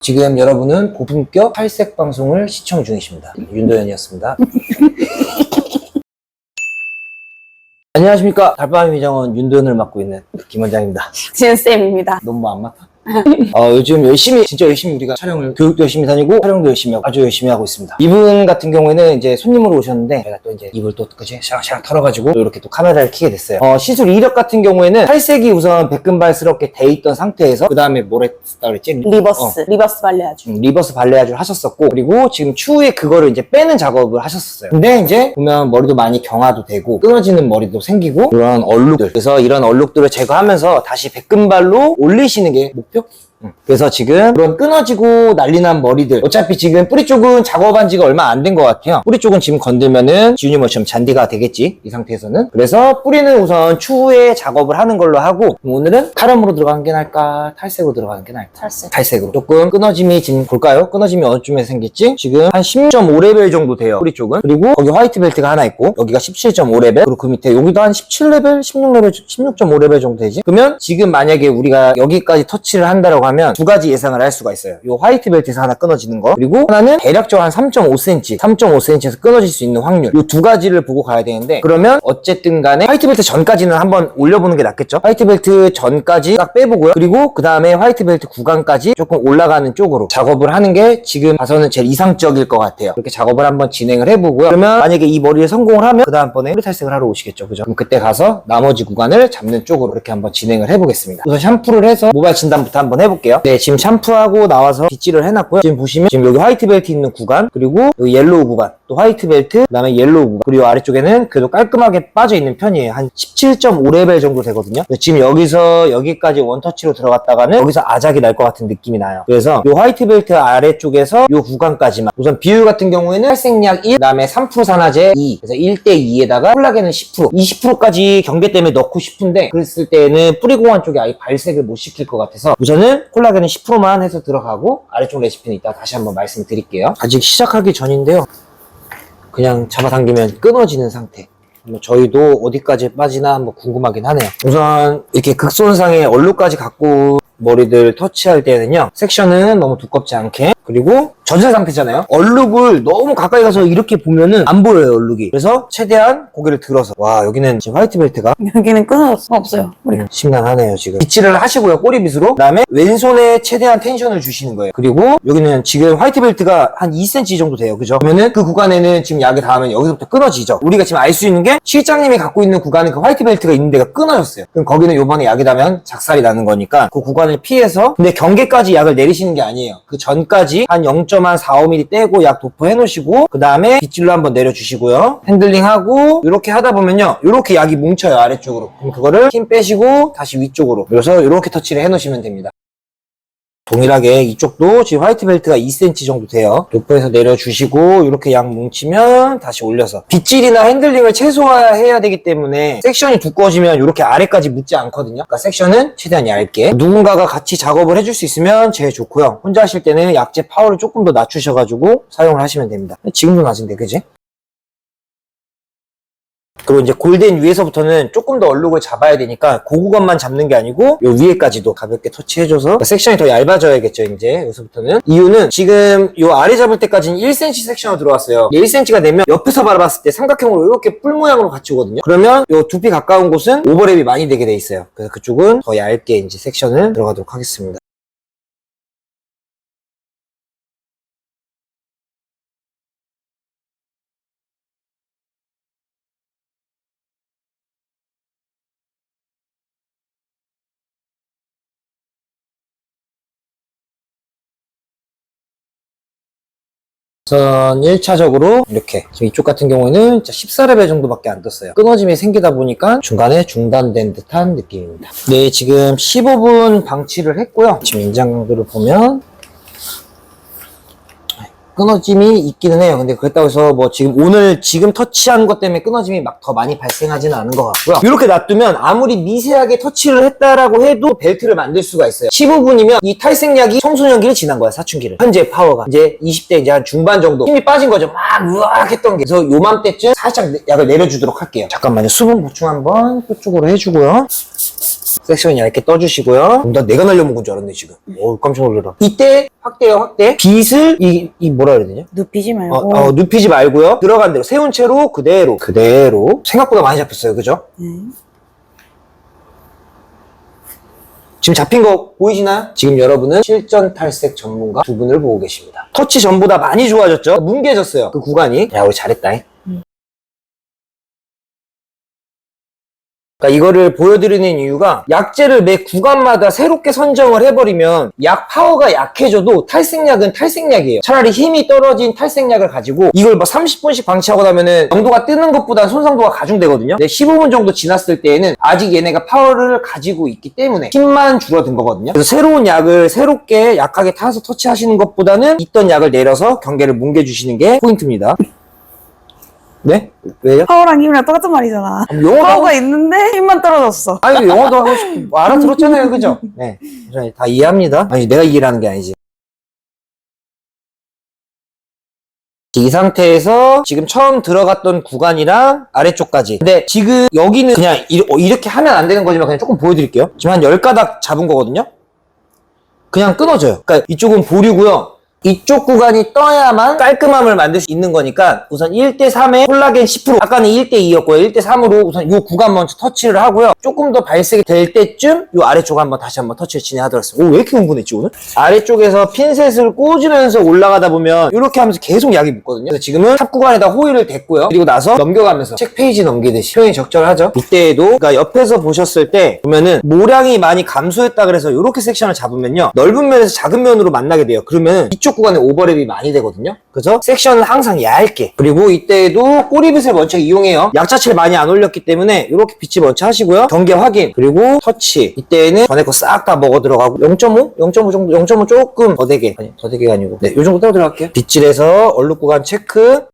지금 여러분은 고품격 탈색 방송을 시청 중이십니다. 윤도현이었습니다. 안녕하십니까. 달밤의 미정원 윤도현을 맡고 있는 김원장입니다. 지은쌤입니다. 너무 안 맡아? 요즘 진짜 열심히 우리가 촬영을, 교육도 열심히 다니고 촬영도 열심히 하고 아주 열심히 하고 있습니다. 이분 같은 경우에는 이제 손님으로 오셨는데 제가 또 이제 입을 또 그지 샤락샤락 털어가지고 이렇게 또 카메라를 켜게 됐어요. 시술 이력 같은 경우에는 탈색이 우선 백금발스럽게 돼 있던 상태에서 그 다음에 뭘 했다 그랬지? 리버스 발레아주. 리버스 발레아주를 하셨었고, 그리고 지금 추후에 그거를 이제 빼는 작업을 하셨었어요. 근데 이제 보면 머리도 많이 경화도 되고 끊어지는 머리도 생기고 이런 얼룩들, 그래서 이런 얼룩들을 제거하면서 다시 백금발로 올리시는 게 목표? 그래서 지금 그런 끊어지고 난리난 머리들, 어차피 지금 뿌리 쪽은 작업한 지가 얼마 안 된 것 같아요. 뿌리 쪽은 지금 건들면은 지우니머처럼 잔디가 되겠지, 이 상태에서는. 그래서 뿌리는 우선 추후에 작업을 하는 걸로 하고, 오늘은 카름으로 들어가는 게 나을까, 탈색으로 들어가는 게 나을까? 탈색으로. 조금 끊어짐이 지금 볼까요? 끊어짐이 어느쯤에 생겼지? 지금 한 10.5레벨 정도 돼요, 뿌리 쪽은. 그리고 거기 화이트 벨트가 하나 있고, 여기가 17.5레벨, 그리고 그 밑에 여기도 한 17레벨, 16레벨, 16.5레벨 정도 되지? 그러면 지금 만약에 우리가 여기까지 터치를 한다라고 하면 두 가지 예상을 할 수가 있어요. 요 화이트 벨트에서 하나 끊어지는 거, 그리고 하나는 대략적으로 한 3.5cm, 3.5cm에서 끊어질 수 있는 확률, 요 두 가지를 보고 가야 되는데, 그러면 어쨌든 간에 화이트 벨트 전까지는 한번 올려보는 게 낫겠죠? 화이트 벨트 전까지 딱 빼보고요. 그리고 그 다음에 화이트 벨트 구간까지 조금 올라가는 쪽으로 작업을 하는 게 지금 봐서는 제일 이상적일 것 같아요. 그렇게 작업을 한번 진행을 해보고요. 그러면 만약에 이 머리를 성공을 하면 그 다음번에 뿌리 탈색을 하러 오시겠죠, 그죠? 그럼 그때 가서 나머지 구간을 잡는 쪽으로 이렇게 한번 진행을 해보겠습니다. 우선 샴푸를 해서 모발 진단부터 한번 해볼게요. 네, 지금 샴푸하고 나와서 빗질을 해놨고요. 지금 보시면 지금 여기 화이트 벨트 있는 구간, 그리고 여기 옐로우 구간, 또 화이트 벨트, 그 다음에 옐로우 구간, 그리고 아래쪽에는 그래도 깔끔하게 빠져있는 편이에요. 한 17.5레벨 정도 되거든요. 지금 여기서 여기까지 원터치로 들어갔다가는 여기서 아작이 날 것 같은 느낌이 나요. 그래서 이 화이트 벨트 아래쪽에서 이 구간까지만, 우선 비율 같은 경우에는 탈색약 1, 그 다음에 3% 산화제 2, 그래서 1대2에다가 콜라겐은 10%, 20%까지 경계 때문에 넣고 싶은데, 그랬을 때는 뿌리공원 쪽에 아예 발색을 못 시킬 것 같아서 우선은 콜라겐은 10%만 해서 들어가고, 아래쪽 레시피는 이따 다시 한번 말씀드릴게요. 아직 시작하기 전인데요, 그냥 잡아당기면 끊어지는 상태. 저희도 어디까지 빠지나 한번 궁금하긴 하네요. 우선 이렇게 극손상의 얼룩까지 갖고 머리들 터치할 때는요, 섹션은 너무 두껍지 않게, 그리고 전세 상태잖아요. 얼룩을 너무 가까이 가서 이렇게 보면은 안 보여요, 얼룩이. 그래서 최대한 고개를 들어서, 와, 여기는 지금 화이트 벨트가 여기는 끊어졌어. 없어요. 심란하네요, 지금. 빗질을 하시고요, 꼬리빗으로. 그 다음에 왼손에 최대한 텐션을 주시는 거예요. 그리고 여기는 지금 화이트 벨트가 한 2cm 정도 돼요, 그죠? 그러면은 그 구간에는 지금 약이 닿으면 여기서부터 끊어지죠. 우리가 지금 알 수 있는 게, 실장님이 갖고 있는 구간은 그 화이트 벨트가 있는 데가 끊어졌어요. 그럼 거기는 요번에 약이 닿으면 작살이 나는 거니까 그 구간을 피해서, 근데 경계까지 약을 내리시는 게 아니에요. 그 전까지 한 0.45mm 떼고 약 도포해 놓으시고, 그 다음에 빗질로 한번 내려주시고요. 핸들링하고 이렇게 하다 보면요, 이렇게 약이 뭉쳐요, 아래쪽으로. 그럼 그거를 힘 빼시고 다시 위쪽으로, 그래서 이렇게 터치를 해 놓으시면 됩니다. 동일하게 이쪽도 지금 화이트 벨트가 2cm 정도 돼요. 도포해서 내려주시고 이렇게 약 뭉치면 다시 올려서, 빗질이나 핸들링을 최소화해야 되기 때문에 섹션이 두꺼워지면 이렇게 아래까지 묻지 않거든요. 그러니까 섹션은 최대한 얇게, 누군가가 같이 작업을 해줄 수 있으면 제일 좋고요. 혼자 하실 때는 약재 파워를 조금 더 낮추셔가지고 사용을 하시면 됩니다. 지금도 낮은데, 그지? 그리고 이제 골덴 위에서부터는 조금 더 얼룩을 잡아야 되니까 그 구간만 잡는 게 아니고 요 위에까지도 가볍게 터치해줘서, 그러니까 섹션이 더 얇아져야겠죠, 이제 여기서부터는. 이유는 지금 요 아래 잡을 때까지는 1cm 섹션으로 들어왔어요. 1cm가 되면 옆에서 바라봤을 때 삼각형으로 이렇게 뿔 모양으로 같이 오거든요. 그러면 요 두피 가까운 곳은 오버랩이 많이 되게 돼 있어요. 그래서 그쪽은 더 얇게 이제 섹션을 들어가도록 하겠습니다. 우선 1차적으로 이렇게, 지금 이쪽 같은 경우에는 14레벨 정도밖에 안 떴어요. 끊어짐이 생기다 보니까 중간에 중단된 듯한 느낌입니다. 네, 지금 15분 방치를 했고요. 지금 인장 강도를 보면 끊어짐이 있기는 해요. 근데 그렇다고 해서 뭐 지금 터치한 것 때문에 끊어짐이 막 더 많이 발생하지는 않은 것 같고요. 이렇게 놔두면 아무리 미세하게 터치를 했다라고 해도 벨트를 만들 수가 있어요. 15분이면 이 탈색약이 청소년기를 지난 거야, 사춘기를. 현재 파워가 이제 20대 이제 한 중반 정도 힘이 빠진 거죠. 막 우악 했던 게. 그래서 요맘때쯤 살짝 약을 내려주도록 할게요. 잠깐만요. 수분 보충 한번 끝쪽으로 해주고요. 섹션 얇게 떠주시고요. 나 내가 날려먹은 줄 알았네 지금. 깜짝 놀래라. 이때 확대요, 확대. 빗을 이 뭐라 그래야 되냐? 눕히지 말고. 눕히지 말고요. 들어간 대로 세운 채로 그대로 생각보다 많이 잡혔어요, 그죠? 지금 잡힌 거 보이시나요? 지금 여러분은 실전 탈색 전문가 두 분을 보고 계십니다. 터치 전보다 많이 좋아졌죠? 뭉개졌어요, 그 구간이. 야, 우리 잘했다. 그러니까 이거를 보여드리는 이유가 약재를 매 구간마다 새롭게 선정을 해버리면 약 파워가 약해져도 탈색약은 탈색약이에요. 차라리 힘이 떨어진 탈색약을 가지고 이걸 막 30분씩 방치하고 나면은 영도가 뜨는 것보다 손상도가 가중되거든요. 근데 15분 정도 지났을 때에는 아직 얘네가 파워를 가지고 있기 때문에 힘만 줄어든 거거든요. 그래서 새로운 약을 새롭게 약하게 타서 터치하시는 것보다는 있던 약을 내려서 경계를 뭉개주시는 게 포인트입니다. 네? 왜요? 파워랑 힘이랑 똑같은 말이잖아. 영어도 파워가 있는데 힘만 떨어졌어. 아니, 영어도 하고 싶고, 알아들었잖아요, 그죠? 네. 다 이해합니다. 아니, 내가 이해를 하는 게 아니지. 이 상태에서 지금 처음 들어갔던 구간이랑 아래쪽까지. 근데 지금 여기는 그냥 이렇게 하면 안 되는 거지만 그냥 조금 보여드릴게요. 지금 한 10가닥 잡은 거거든요? 그냥 끊어져요. 그러니까 이쪽은 보류고요. 이쪽 구간이 떠야만 깔끔함을 만들 수 있는 거니까 우선 1대3에 콜라겐 10%, 아까는 1대2였고요. 1대3으로 우선 이 구간 먼저 터치를 하고요. 조금 더 발색이 될 때쯤 이 아래쪽 다시 한번 터치를 진행하도록 하겠습니다. 왜 이렇게 흥분했지 오늘? 아래쪽에서 핀셋을 꽂으면서 올라가다 보면 이렇게 하면서 계속 약이 묻거든요. 그래서 지금은 탑 구간에다 호일을 댔고요. 그리고 나서 넘겨가면서 책 페이지 넘기듯이 표현이 적절하죠. 이때에도 그러니까 옆에서 보셨을 때 보면은 모량이 많이 감소했다 그래서 이렇게 섹션을 잡으면요. 넓은 면에서 작은 면으로 만나게 돼요. 그러면 이쪽 구간에 오버랩이 많이 되거든요. 그래서 섹션은 항상 얇게. 그리고 이때에도 꼬리빗을 먼저 이용해요. 약 자체를 많이 안 올렸기 때문에 이렇게 빗질 먼저 하시고요. 경계 확인. 그리고 터치. 이때는 전에 거 싹 다 먹어 들어가고 0.5? 0.5 정도, 0.5 조금 더 되게. 아니, 더 되게가 아니고. 네, 요 정도 떼어 들어갈게요. 빗질해서 얼룩 구간 체크.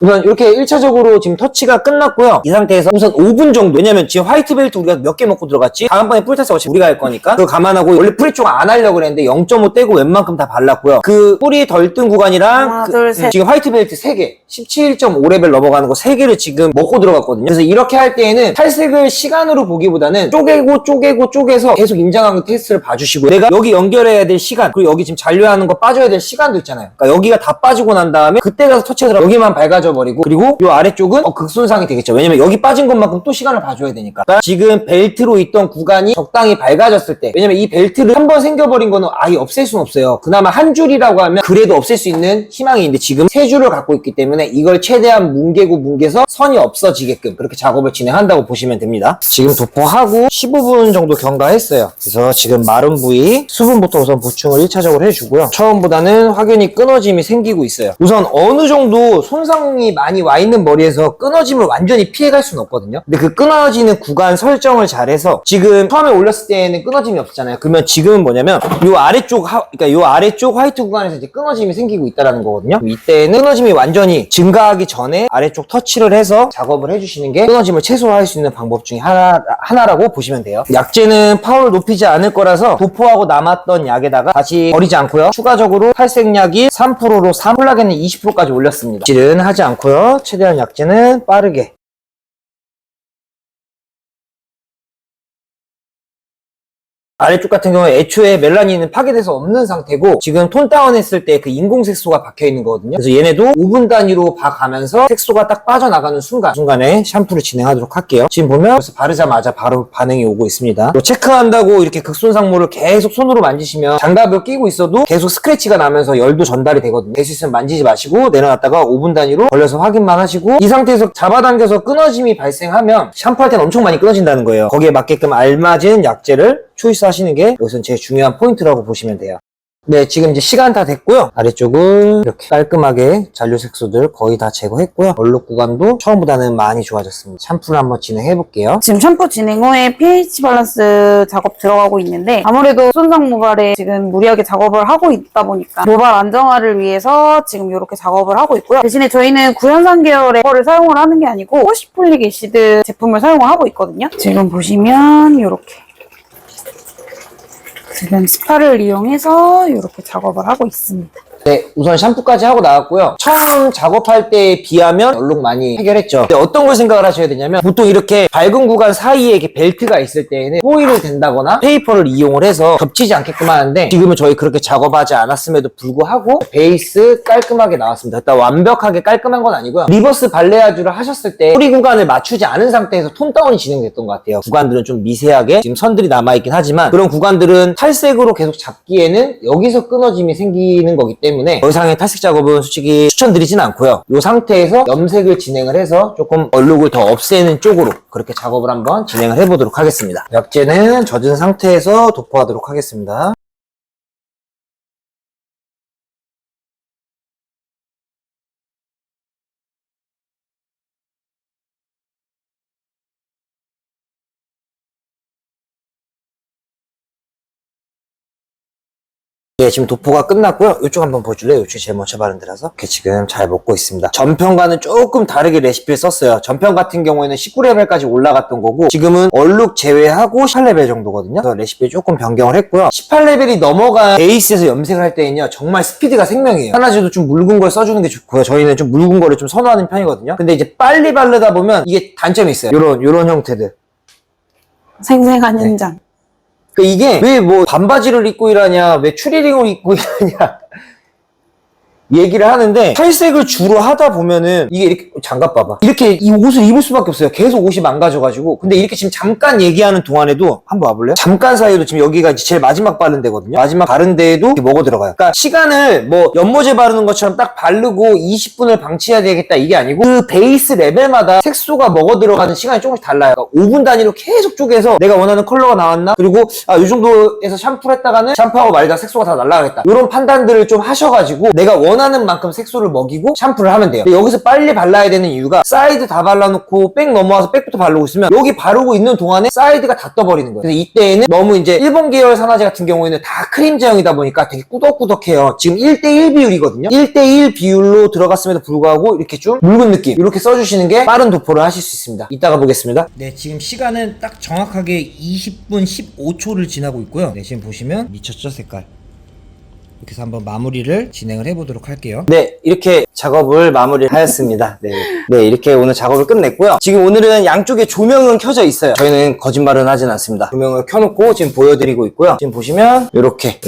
우선 이렇게 1차적으로 지금 터치가 끝났고요. 이 상태에서 우선 5분 정도. 왜냐면 지금 화이트 벨트 우리가 몇 개 먹고 들어갔지? 다음번에 풀타스 어차피 우리가 할 거니까 그거 감안하고 원래 뿌리 쪽 안 하려고 그랬는데 0.5 떼고 웬만큼 다 발랐고요. 그 뿌리 덜 뜬 구간이랑 하나, 둘, 셋. 지금 화이트 벨트 3개 17.5레벨 넘어가는 거 3개를 지금 먹고 들어갔거든요. 그래서 이렇게 할 때에는 탈색을 시간으로 보기보다는 쪼개서 계속 인장하고 테스트를 봐주시고 내가 여기 연결해야 될 시간 그리고 여기 지금 잔류하는 거 빠져야 될 시간도 있잖아요. 그러니까 여기가 다 빠지고 난 다음에 그때 가서 터치해서 여기만 밝아져 버리고 그리고 이 아래쪽은 극손상이 되겠죠. 왜냐면 여기 빠진 것만큼 또 시간을 봐줘야 되니까. 그러니까 지금 벨트로 있던 구간이 적당히 밝아졌을 때 왜냐면 이 벨트를 한번 생겨버린 거는 아예 없앨 수는 없어요. 그나마 한 줄이라고 하면 그래도 없앨 수 있는 희망이 있는데 지금 3줄을 갖고 있기 때문에 이걸 최대한 뭉개서 선이 없어지게끔 그렇게 작업을 진행한다고 보시면 됩니다. 지금 도포하고 15분 정도 경과했어요. 그래서 지금 마른 부위 수분부터 우선 보충을 1차적으로 해주고요. 처음보다는 확연히 끊어짐이 생기고 있어요. 우선 어느 정도 손상이 많이 와 있는 머리에서 끊어짐을 완전히 피해갈 수는 없거든요. 근데 그 끊어지는 구간 설정을 잘해서 지금 처음에 올렸을 때는 끊어짐이 없잖아요. 그러면 지금은 뭐냐면 요 아래쪽 그러니까 요 아래쪽 화이트 구간에서 이제 끊어짐이 생기고 있다라는 거거든요. 이때는 끊어짐이 완전히 증가하기 전에 아래쪽 터치를 해서 작업을 해주시는 게 끊어짐을 최소화할 수 있는 방법 중에 하나라고 보시면 돼요. 약재는 파워를 높이지 않을 거라서 도포하고 남았던 약에다가 다시 버리지 않고요. 추가적으로 탈색약이 3%로 콜라겐은 20%까지 올렸습니다. 빗질은 하지 않고요. 최대한 약재는 빠르게 아래쪽 같은 경우에 애초에 멜라닌은 파괴돼서 없는 상태고 지금 톤 다운 했을 때 그 인공 색소가 박혀 있는 거거든요. 그래서 얘네도 5분 단위로 봐가면서 색소가 딱 빠져나가는 순간에 샴푸를 진행하도록 할게요. 지금 보면 벌써 바르자마자 바로 반응이 오고 있습니다. 체크한다고 이렇게 극손상모를 계속 손으로 만지시면 장갑을 끼고 있어도 계속 스크래치가 나면서 열도 전달이 되거든요. 될 수 있으면 만지지 마시고 내려놨다가 5분 단위로 걸려서 확인만 하시고 이 상태에서 잡아당겨서 끊어짐이 발생하면 샴푸할 때는 엄청 많이 끊어진다는 거예요. 거기에 맞게끔 알맞은 약재를 초이스 하시는 게 여기서는 제일 중요한 포인트라고 보시면 돼요. 네, 지금 이제 시간 다 됐고요. 아래쪽은 이렇게 깔끔하게 잔류 색소들 거의 다 제거했고요. 얼룩 구간도 처음보다는 많이 좋아졌습니다. 샴푸를 한번 진행해 볼게요. 지금 샴푸 진행 후에 pH 밸런스 작업 들어가고 있는데 아무래도 손상 모발에 지금 무리하게 작업을 하고 있다 보니까 모발 안정화를 위해서 지금 이렇게 작업을 하고 있고요. 대신에 저희는 구현산 계열의 거를 사용을 하는 게 아니고 호시폴릭 애시드 제품을 사용을 하고 있거든요. 지금 보시면 이렇게 지금 스파를 이용해서 이렇게 작업을 하고 있습니다. 네, 우선 샴푸까지 하고 나왔고요. 처음 작업할 때에 비하면 얼룩 많이 해결했죠. 근데 어떤 걸 생각을 하셔야 되냐면 보통 이렇게 밝은 구간 사이에 이렇게 벨트가 있을 때에는 호일을 댄다거나 페이퍼를 이용을 해서 겹치지 않게끔 하는데 지금은 저희 그렇게 작업하지 않았음에도 불구하고 베이스 깔끔하게 나왔습니다. 일단 완벽하게 깔끔한 건 아니고요. 리버스 발레아주를 하셨을 때 뿌리 구간을 맞추지 않은 상태에서 톤 다운이 진행됐던 것 같아요. 구간들은 좀 미세하게 지금 선들이 남아있긴 하지만 그런 구간들은 탈색으로 계속 잡기에는 여기서 끊어짐이 생기는 거기 때문에 더 이상의 탈색 작업은 솔직히 추천드리진 않고요. 이 상태에서 염색을 진행을 해서 조금 얼룩을 더 없애는 쪽으로 그렇게 작업을 한번 진행을 해보도록 하겠습니다. 약재는 젖은 상태에서 도포하도록 하겠습니다. 네, 지금 도포가 끝났고요. 이쪽 한번 보여줄래요? 이쪽이 제일 먼저 바른 데라서. 이렇게 지금 잘 먹고 있습니다. 전편과는 조금 다르게 레시피를 썼어요. 전편 같은 경우에는 19레벨까지 올라갔던 거고 지금은 얼룩 제외하고 18레벨 정도거든요. 그래서 레시피 조금 변경을 했고요. 18레벨이 넘어간 베이스에서 염색을 할 때는요. 정말 스피드가 생명이에요. 하나제도 좀 묽은 걸 써주는 게 좋고요. 저희는 좀 묽은 거를 좀 선호하는 편이거든요. 근데 이제 빨리 바르다 보면 이게 단점이 있어요. 요런 형태들. 생생한 현장. 이게 왜 뭐 반바지를 입고 일하냐, 왜 추리닝을 입고 일하냐 얘기를 하는데 탈색을 주로 하다 보면은 이게 이렇게 장갑 봐봐. 이렇게 이 옷을 입을 수밖에 없어요. 계속 옷이 망가져가지고. 근데 이렇게 지금 잠깐 얘기하는 동안에도 한번 와볼래요? 잠깐 사이에도 지금 여기가 제일 마지막 바른 데거든요. 마지막 바른 데에도 이렇게 먹어 들어가요. 그러니까 시간을 뭐 연모제 바르는 것처럼 딱 바르고 20분을 방치해야 되겠다 이게 아니고 그 베이스 레벨마다 색소가 먹어 들어가는 시간이 조금씩 달라요. 그러니까 5분 단위로 계속 쪼개서 내가 원하는 컬러가 나왔나? 그리고 이 정도에서 샴푸를 했다가는 샴푸하고 말다 색소가 다 날아가겠다. 이런 판단들을 좀 하셔가지고 내가 원하는 만큼 색소를 먹이고 샴푸를 하면 돼요. 근데 여기서 빨리 발라야 되는 이유가 사이드 다 발라놓고 백 넘어와서 백부터 바르고 있으면 여기 바르고 있는 동안에 사이드가 다 떠버리는 거예요. 그래서 이때에는 너무 이제 일본 계열 산화제 같은 경우에는 다 크림 제형이다 보니까 되게 꾸덕꾸덕해요. 지금 1대1 비율이거든요. 1대1 비율로 들어갔음에도 불구하고 이렇게 좀 묽은 느낌 이렇게 써주시는 게 빠른 도포를 하실 수 있습니다. 이따가 보겠습니다. 네, 지금 시간은 딱 정확하게 20분 15초를 지나고 있고요. 네, 지금 보시면 미쳤죠, 색깔. 이렇게 해서 한번 마무리를 진행을 해보도록 할게요. 네, 이렇게 작업을 마무리를 하였습니다. 네, 이렇게 오늘 작업을 끝냈고요. 지금 오늘은 양쪽에 조명은 켜져 있어요. 저희는 거짓말은 하진 않습니다. 조명을 켜놓고 지금 보여드리고 있고요. 지금 보시면 이렇게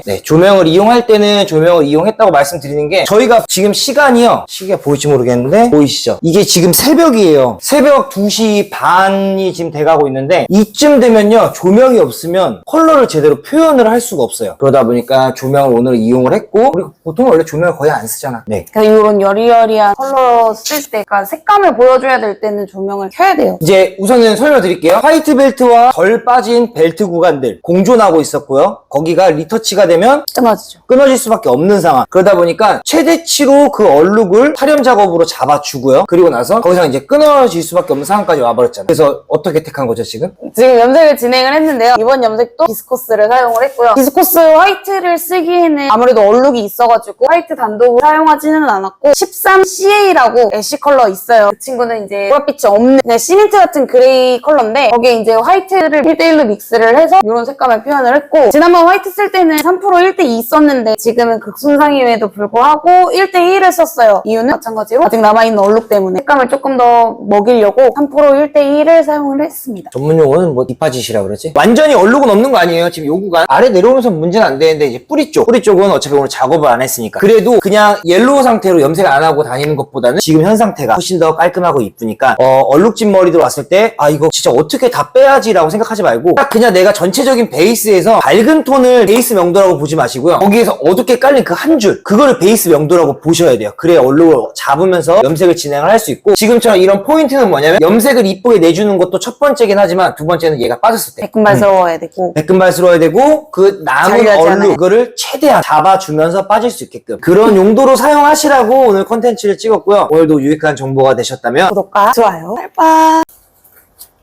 네, 조명을 이용할 때는 조명을 이용했다고 말씀드리는 게 저희가 지금 시간이요. 시계가 보일지 모르겠는데 보이시죠? 이게 지금 새벽이에요. 새벽 2시 반이 지금 돼가고 있는데 이쯤 되면요. 조명이 없으면 컬러를 제대로 표현을 할 수가 없어요. 그러다 보니까 조명을 오늘 이용을 했고 우리 보통 원래 조명을 거의 안 쓰잖아. 네. 그러니까 이런 여리여리한 컬러 쓸 때, 그러니까 색감을 보여줘야 될 때는 조명을 켜야 돼요. 이제 우선은 설명드릴게요. 화이트 벨트와 덜 빠진 벨트 구간들 공존하고 있었고요. 거기가 리터치가 되면 끊어지죠. 끊어질 수밖에 없는 상황. 그러다 보니까 최대치로 그 얼룩을 탈염 작업으로 잡아주고요. 그리고 나서 거기서 이제 끊어질 수밖에 없는 상황까지 와버렸잖아요. 그래서 어떻게 택한 거죠, 지금? 지금 염색을 진행을 했는데요. 이번 염색도 비스코스를 사용을 했고요. 비스코스 화이트를 쓰기에는 아무래도 얼룩이 있어가지고 화이트 단독을 사용하지는 않았고 13CA라고 애쉬 컬러 있어요. 그 친구는 이제 보랏빛이 없는 그냥 시멘트 같은 그레이 컬러인데 거기에 이제 화이트를 1대1로 믹스를 해서 이런 색감을 표현을 했고 지난번 화이트 쓸 때는 3% 1대2 썼는데 지금은 극순상임에도 불구하고 1대1을 썼어요. 이유는 마찬가지로 아직 남아있는 얼룩 때문에 색감을 조금 더 먹이려고 3% 1대1을 사용을 했습니다. 전문 용어는 뭐 뒷바짓이라 그러지? 완전히 얼룩은 없는 거 아니에요. 지금 요 구간 아래 내려오면서 문제는 안 되는데 이제 뿌리 쪽은 어차피 오늘 작업을 안 했으니까 그래도 그냥 옐로우 상태로 염색 안 하고 다니는 것보다는 지금 현 상태가 훨씬 더 깔끔하고 이쁘니까 얼룩진 머리들 왔을 때 이거 진짜 어떻게 다 빼야지 라고 생각하지 말고 딱 그냥 내가 전체적인 베이스에서 밝은 톤을 베이스 명도라고 보지 마시고요. 거기에서 어둡게 깔린 그 한 줄 그거를 베이스 명도라고 보셔야 돼요. 그래야 얼룩을 잡으면서 염색을 진행을 할 수 있고 지금처럼 이런 포인트는 뭐냐면 염색을 이쁘게 내주는 것도 첫 번째긴 하지만 두 번째는 얘가 빠졌을 때 백금발스러워야 되고 백금발스러워야 되고 그 남은 얼룩 그거를 최대한 잡아주면서 빠질 수 있게끔 그런 용도로 사용하시라고 오늘 콘텐츠를 찍었고요. 오늘도 유익한 정보가 되셨다면 구독과 좋아요 빠이빠이.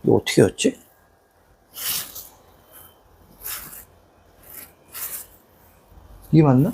이거 어떻게 였지? 이게 맞나?